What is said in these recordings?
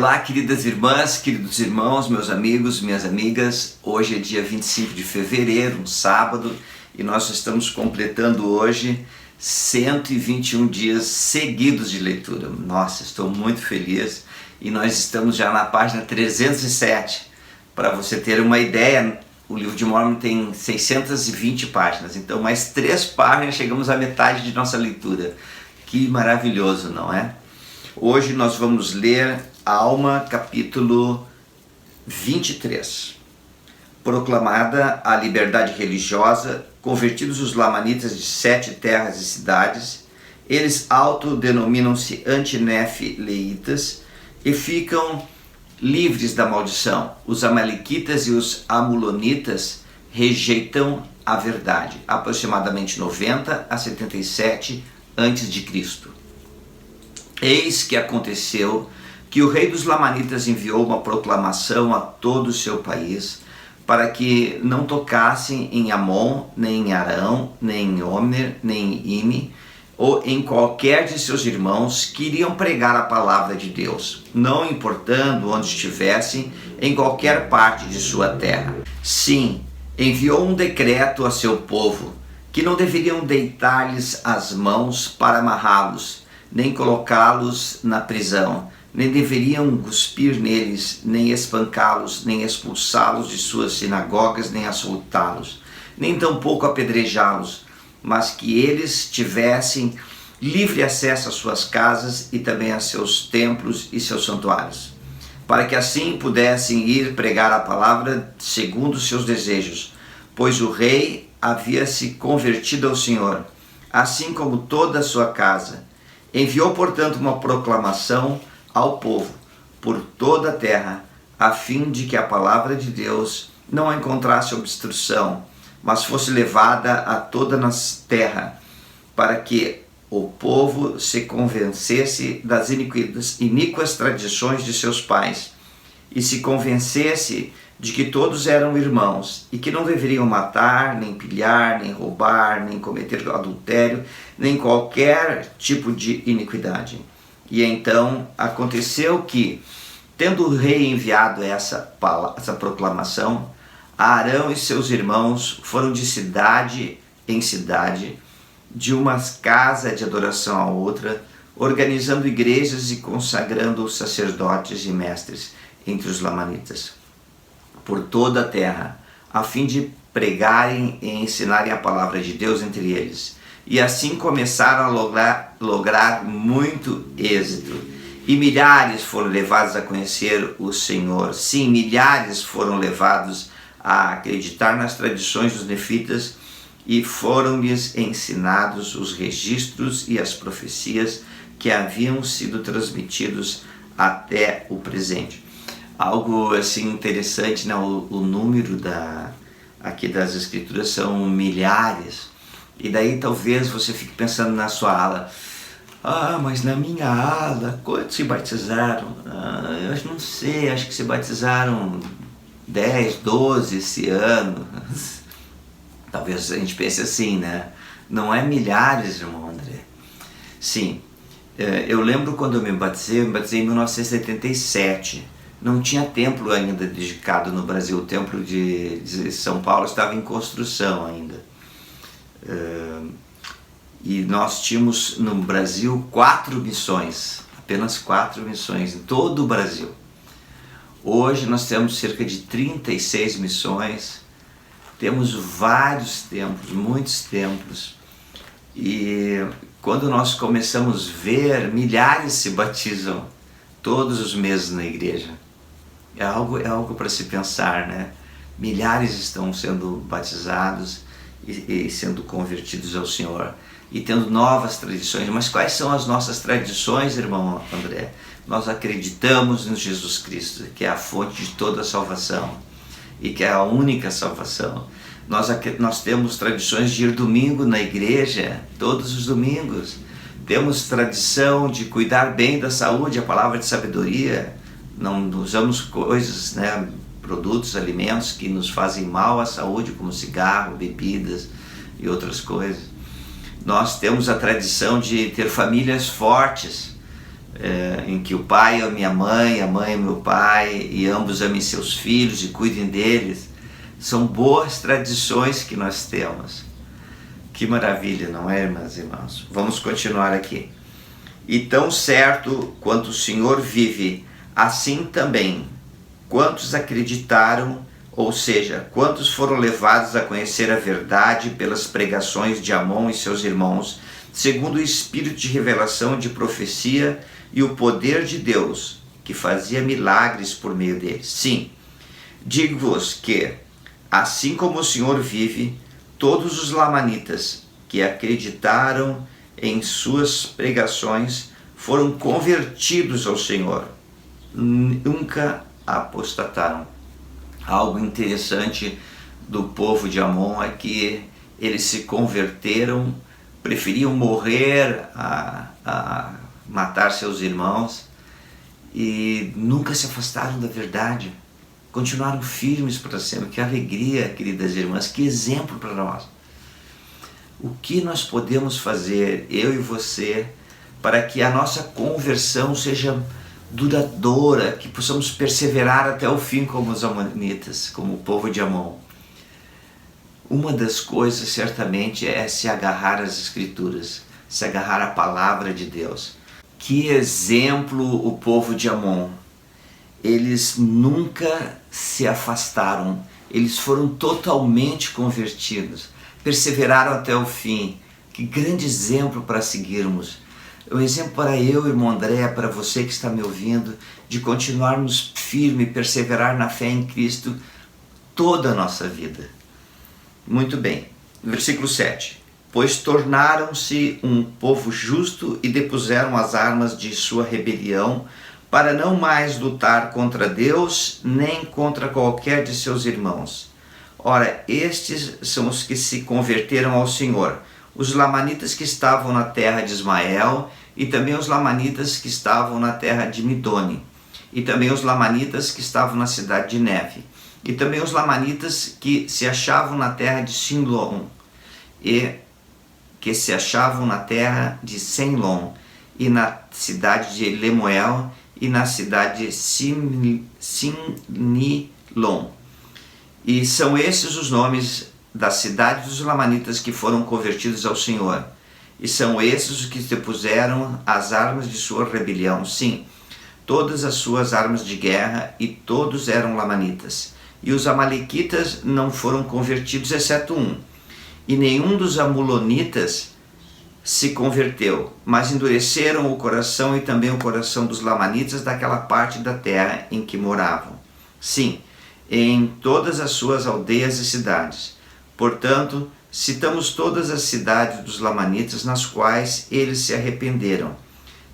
Olá, queridas irmãs, queridos irmãos, meus amigos, minhas amigas. Hoje é dia 25 de fevereiro, um sábado, e nós estamos completando hoje 121 dias seguidos de leitura. Nossa, estou muito feliz e nós estamos já na página 307. Para você ter uma ideia, o livro de Mórmon tem 620 páginas, então mais 3 páginas chegamos à metade de nossa leitura. Que maravilhoso, não é? Hoje nós vamos ler Alma, capítulo 23. Proclamada a liberdade religiosa, convertidos os lamanitas de 7 terras e cidades, eles autodenominam-se antinefileitas e ficam livres da maldição. Os amalequitas e os amulonitas rejeitam a verdade, aproximadamente 90 a 77 a.C. Eis que aconteceu que o rei dos lamanitas enviou uma proclamação a todo o seu país para que não tocassem em Amon, nem em Arão, nem em Omner, nem em Ime, ou em qualquer de seus irmãos que iriam pregar a palavra de Deus, não importando onde estivessem, em qualquer parte de sua terra. Sim, enviou um decreto a seu povo, que não deveriam deitar-lhes as mãos para amarrá-los, nem colocá-los na prisão, nem deveriam cuspir neles, nem espancá-los, nem expulsá-los de suas sinagogas, nem açoitá-los, nem tampouco apedrejá-los, mas que eles tivessem livre acesso às suas casas e também a seus templos e seus santuários, para que assim pudessem ir pregar a palavra segundo os seus desejos, pois o rei havia se convertido ao Senhor, assim como toda a sua casa. Enviou, portanto, uma proclamação ao povo por toda a terra, a fim de que a palavra de Deus não encontrasse obstrução, mas fosse levada a toda a terra, para que o povo se convencesse das iníquas tradições de seus pais e se convencesse de que todos eram irmãos e que não deveriam matar, nem pilhar, nem roubar, nem cometer adultério, nem qualquer tipo de iniquidade. E então aconteceu que, tendo o rei enviado essa proclamação, Arão e seus irmãos foram de cidade em cidade, de uma casa de adoração a outra, organizando igrejas e consagrando sacerdotes e mestres entre os lamanitas, por toda a terra, a fim de pregarem e ensinarem a palavra de Deus entre eles. E assim começaram a lograr muito êxito. E milhares foram levados a conhecer o Senhor. Sim, milhares foram levados a acreditar nas tradições dos nefitas e foram-lhes ensinados os registros e as profecias que haviam sido transmitidos até o presente. Algo assim interessante, né? O número aqui das escrituras são milhares. E daí talvez você fique pensando na sua ala, mas na minha ala, quantos se batizaram? Eu não sei, acho que se batizaram 10, 12 esse ano. Talvez a gente pense assim, né? Não é milhares, irmão André. Sim, eu lembro quando eu me batizei em 1977. Não tinha templo ainda dedicado no Brasil, o templo de São Paulo estava em construção ainda. E nós tínhamos no Brasil 4 missões, apenas 4 missões em todo o Brasil. Hoje nós temos cerca de 36 missões, temos vários templos, muitos templos, e quando nós começamos a ver, milhares se batizam todos os meses na igreja. É algo para se pensar, né? Milhares estão sendo batizados e sendo convertidos ao Senhor e tendo novas tradições. Mas quais são as nossas tradições, irmão André? Nós acreditamos em Jesus Cristo, que é a fonte de toda a salvação e que é a única salvação. Nós temos tradições de ir domingo na igreja, todos os domingos. Temos tradição de cuidar bem da saúde, a palavra de sabedoria. Não usamos coisas, né, produtos, alimentos que nos fazem mal à saúde, como cigarro, bebidas e outras coisas. Nós temos a tradição de ter famílias fortes, em que o pai ama minha mãe, a mãe ama meu pai, e ambos amem seus filhos e cuidem deles. São boas tradições que nós temos. Que maravilha, não é, irmãs e irmãos? Vamos continuar aqui. E tão certo quanto o Senhor vive, assim também, quantos acreditaram, ou seja, quantos foram levados a conhecer a verdade pelas pregações de Amon e seus irmãos, segundo o espírito de revelação e de profecia e o poder de Deus, que fazia milagres por meio deles. Sim, digo-vos que, assim como o Senhor vive, todos os lamanitas que acreditaram em suas pregações foram convertidos ao Senhor. Nunca apostataram. Algo interessante do povo de Amon é que eles se converteram, preferiam morrer a matar seus irmãos e nunca se afastaram da verdade. Continuaram firmes para sempre. Que alegria, queridas irmãs, que exemplo para nós. O que nós podemos fazer, eu e você, para que a nossa conversão seja duradoura, que possamos perseverar até o fim como os amonitas, como o povo de Amon? Uma das coisas certamente é se agarrar às Escrituras, se agarrar à palavra de Deus. Que exemplo o povo de Amon! Eles nunca se afastaram, eles foram totalmente convertidos, perseveraram até o fim. Que grande exemplo para seguirmos. Um exemplo para eu, irmão André, para você que está me ouvindo, de continuarmos firme, perseverar na fé em Cristo toda a nossa vida. Muito bem, versículo 7. Pois tornaram-se um povo justo e depuseram as armas de sua rebelião, para não mais lutar contra Deus, nem contra qualquer de seus irmãos. Ora, estes são os que se converteram ao Senhor, os lamanitas que estavam na terra de Ismael, e também os lamanitas que estavam na terra de Midone, e também os lamanitas que estavam na cidade de Neve, e também os lamanitas que se achavam na terra de Sinlom, e que se achavam na terra de Senlom, e na cidade de Lemuel, e na cidade de Sinilom. E são esses os nomes das cidades dos lamanitas que foram convertidos ao Senhor. E são esses os que depuseram as armas de sua rebelião. Sim, todas as suas armas de guerra, e todos eram lamanitas. E os amalequitas não foram convertidos, exceto um. E nenhum dos amulonitas se converteu, mas endureceram o coração e também o coração dos lamanitas daquela parte da terra em que moravam. Sim, em todas as suas aldeias e cidades. Portanto, citamos todas as cidades dos lamanitas nas quais eles se arrependeram,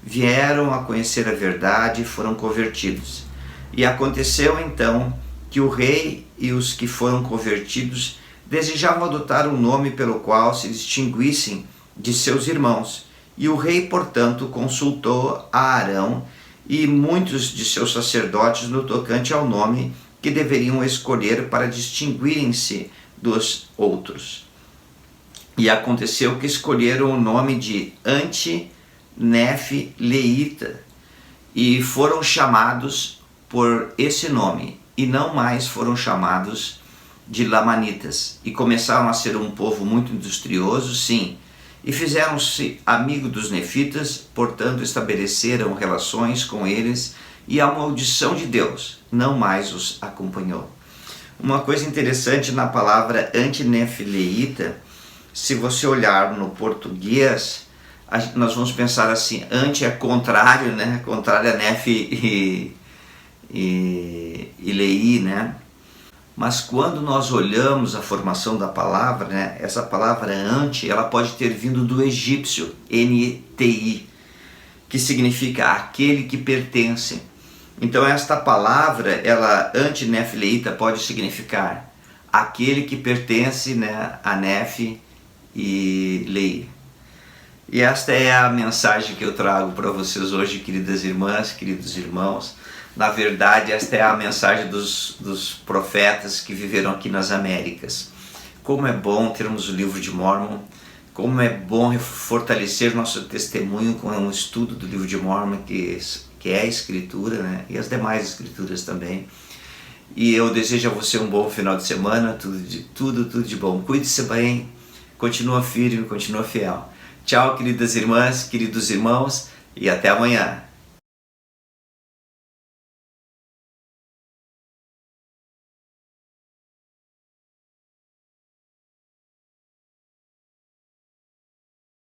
vieram a conhecer a verdade e foram convertidos. E aconteceu então que o rei e os que foram convertidos desejavam adotar um nome pelo qual se distinguissem de seus irmãos. E o rei, portanto, consultou a Arão e muitos de seus sacerdotes no tocante ao nome que deveriam escolher para distinguirem-se dos outros. E aconteceu que escolheram o nome de Anti-Nef-Leita e foram chamados por esse nome, e não mais foram chamados de lamanitas, e começaram a ser um povo muito industrioso, sim, e fizeram-se amigos dos nefitas, portanto estabeleceram relações com eles, e a maldição de Deus não mais os acompanhou. Uma coisa interessante na palavra Anti-Nef-Leita, se você olhar no português, nós vamos pensar assim: anti é contrário, né? Contrário a Nef e Lei, né? Mas quando nós olhamos a formação da palavra, né? Essa palavra anti, ela pode ter vindo do egípcio, N-T-I, que significa aquele que pertence. Então esta palavra, ela, Anti-Nef-Leita, pode significar aquele que pertence, né, a Nef e Lei. E esta é a mensagem que eu trago para vocês hoje, queridas irmãs, queridos irmãos. Na verdade, esta é a mensagem dos profetas que viveram aqui nas Américas. Como é bom termos o livro de Mórmon, como é bom fortalecer nosso testemunho com um estudo do livro de Mormon, que é a escritura, né? E as demais escrituras também. E eu desejo a você um bom final de semana, tudo de bom. Cuide-se bem, continua firme, continua fiel. Tchau, queridas irmãs, queridos irmãos, e até amanhã.